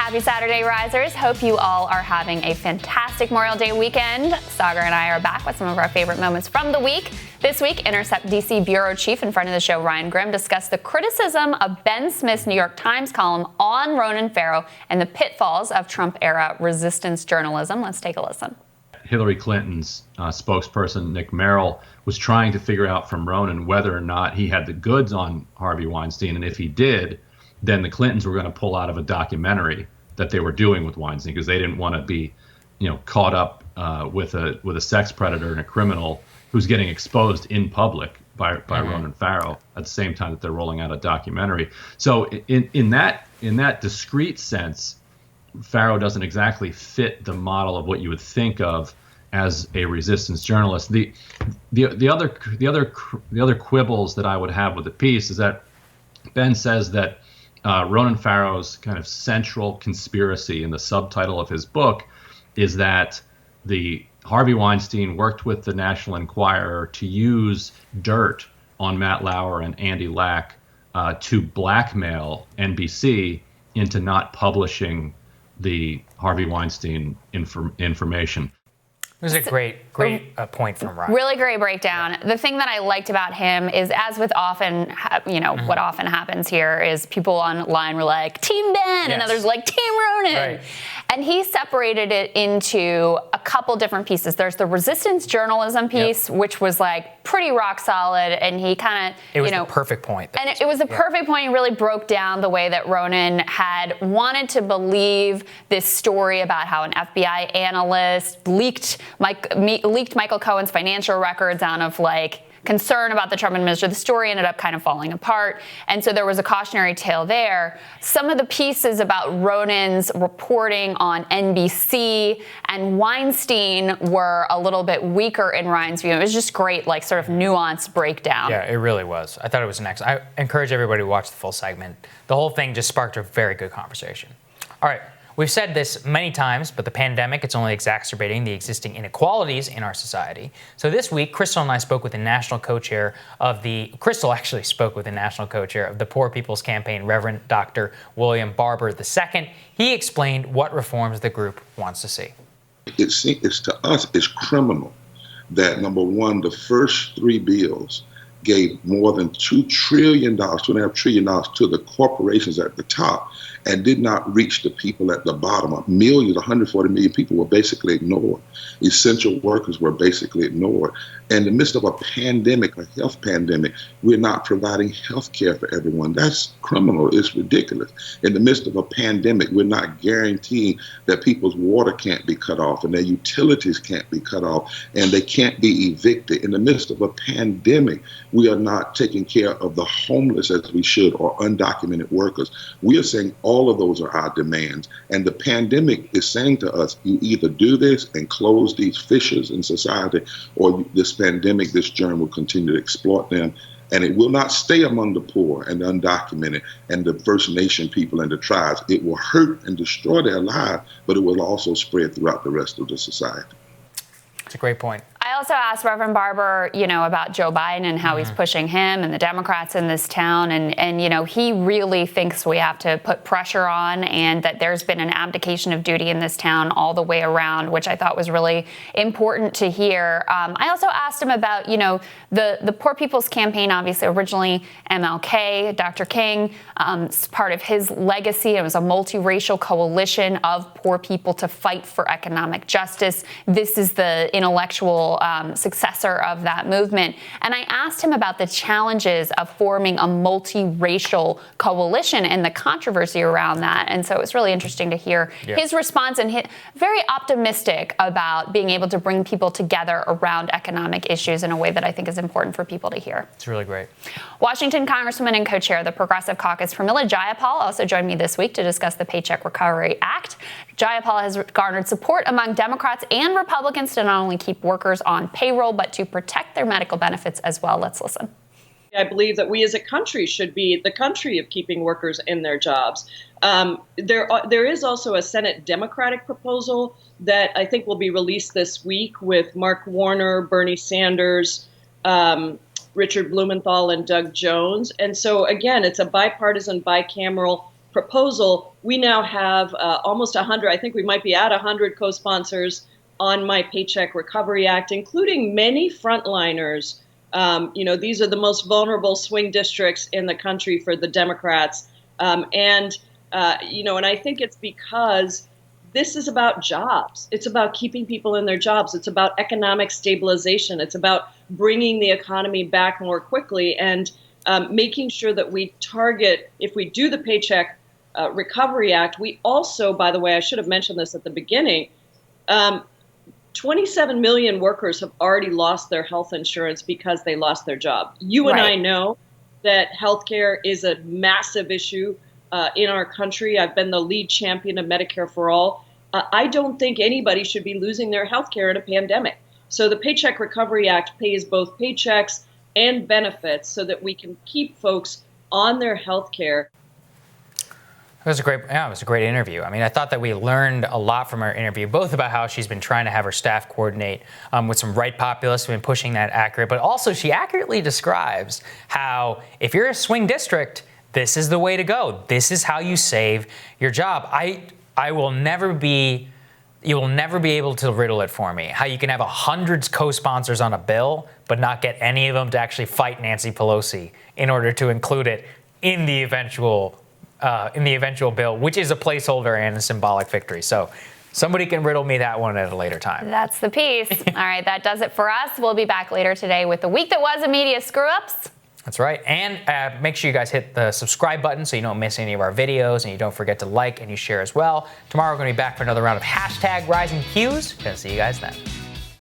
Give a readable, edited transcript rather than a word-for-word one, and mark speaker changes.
Speaker 1: Happy Saturday, Risers. Hope you all are having a fantastic Memorial Day weekend. Saagar and I are back with some of our favorite moments from the week. This week, Intercept DC Bureau Chief and friend of the show, Ryan Grim, discussed the criticism of Ben Smith's New York Times column on Ronan Farrow and the pitfalls of Trump-era resistance journalism. Let's take a listen.
Speaker 2: Hillary Clinton's spokesperson, Nick Merrill, was trying to figure out from Ronan whether or not he had the goods on Harvey Weinstein. And if he did, then the Clintons were going to pull out of a documentary that they were doing with Weinstein because they didn't want to be, caught up with a sex predator and a criminal who's getting exposed in public by Ronan Farrow at the same time that they're rolling out a documentary. So in that discrete sense, Farrow doesn't exactly fit the model of what you would think of as a resistance journalist. The other quibbles that I would have with the piece is that Ben says that Ronan Farrow's kind of central conspiracy in the subtitle of his book is that the Harvey Weinstein worked with the National Enquirer to use dirt on Matt Lauer and Andy Lack to blackmail NBC into not publishing the Harvey Weinstein information.
Speaker 3: It was a great point from Ryan.
Speaker 1: Really great breakdown. Yeah. The thing that I liked about him is, as with often, what often happens here is people online were like, Team Ben, and others like, Team Ronan. Right. And he separated it into a couple different pieces. There's the resistance journalism piece, which was like pretty rock solid, and he kind of,
Speaker 3: It was the perfect point.
Speaker 1: And it was the perfect point. He really broke down the way that Ronan had wanted to believe this story about how an FBI analyst leaked Michael Cohen's financial records out of concern about the Trump administration. The story ended up kind of falling apart. And so there was a cautionary tale there. Some of the pieces about Ronan's reporting on NBC and Weinstein were a little bit weaker in Ryan's view. It was just great, sort of nuanced breakdown.
Speaker 3: Yeah, it really was. I thought it was next. I encourage everybody to watch the full segment. The whole thing just sparked a very good conversation. All right. We've said this many times, but the pandemic, it's only exacerbating the existing inequalities in our society. So this week, Crystal actually spoke with the national co-chair of the Poor People's Campaign, Reverend Dr. William Barber II. He explained what reforms the group wants to see.
Speaker 4: It's to us, it's criminal that, number one, the first three bills gave more than $2.5 trillion to the corporations at the top and did not reach the people at the bottom. Millions, 140 million people were basically ignored. Essential workers were basically ignored. In the midst of a pandemic, a health pandemic, we're not providing health care for everyone. That's criminal. It's ridiculous. In the midst of a pandemic, we're not guaranteeing that people's water can't be cut off and their utilities can't be cut off and they can't be evicted. In the midst of a pandemic, we are not taking care of the homeless as we should, or undocumented workers. We are saying all of those are our demands. And the pandemic is saying to us, you either do this and close these fissures in society, or this pandemic, this germ will continue to exploit them. And it will not stay among the poor and the undocumented and the First Nation people and the tribes. It will hurt and destroy their lives, but it will also spread throughout the rest of the society.
Speaker 3: That's a great point.
Speaker 1: I also asked Reverend Barber, about Joe Biden and how he's pushing him and the Democrats in this town. And he really thinks we have to put pressure on, and that there's been an abdication of duty in this town all the way around, which I thought was really important to hear. I also asked him about, the Poor People's Campaign, obviously originally MLK, Dr. King, part of his legacy. It was a multiracial coalition of poor people to fight for economic justice. This is the intellectual successor of that movement. And I asked him about the challenges of forming a multiracial coalition and the controversy around that. And so it was really interesting to hear his response, and very optimistic about being able to bring people together around economic issues in a way that I think is important for people to hear.
Speaker 3: It's really great.
Speaker 1: Washington Congresswoman and co-chair of the Progressive Caucus, Pramila Jayapal, also joined me this week to discuss the Paycheck Recovery Act. Jayapal has garnered support among Democrats and Republicans to not only keep workers on payroll, but to protect their medical benefits as well. Let's listen.
Speaker 5: I believe that we as a country should be the country of keeping workers in their jobs. There is also a Senate Democratic proposal that I think will be released this week with Mark Warner, Bernie Sanders, Richard Blumenthal, and Doug Jones. And so, again, it's a bipartisan, bicameral proposal, we now have almost 100, I think we might be at 100 co-sponsors on My Paycheck Recovery Act, including many frontliners. These are the most vulnerable swing districts in the country for the Democrats. And I think it's because this is about jobs. It's about keeping people in their jobs. It's about economic stabilization. It's about bringing the economy back more quickly and making sure that we target, if we do the Paycheck Recovery Act, we also, by the way, I should have mentioned this at the beginning, 27 million workers have already lost their health insurance because they lost their job. You and I know that healthcare is a massive issue in our country. I've been the lead champion of Medicare for All. I don't think anybody should be losing their healthcare in a pandemic. So the Paycheck Recovery Act pays both paychecks and benefits so that we can keep folks on their healthcare.
Speaker 3: It was a great interview. I mean, I thought that we learned a lot from our interview, both about how she's been trying to have her staff coordinate with some right populists who've been pushing that accurate, but also she accurately describes how if you're a swing district, this is the way to go. This is how you save your job. You will never be able to riddle it for me. How you can have 100 co-sponsors on a bill, but not get any of them to actually fight Nancy Pelosi in order to include it in the eventual bill, which is a placeholder and a symbolic victory. So somebody can riddle me that one at a later time.
Speaker 1: That's the piece. All right, that does it for us. We'll be back later today with the week that was in media screw-ups.
Speaker 3: That's right. And make sure you guys hit the subscribe button so you don't miss any of our videos, and you don't forget to like and you share as well. Tomorrow we're going to be back for another round of #RisingQs. Gonna see you guys then.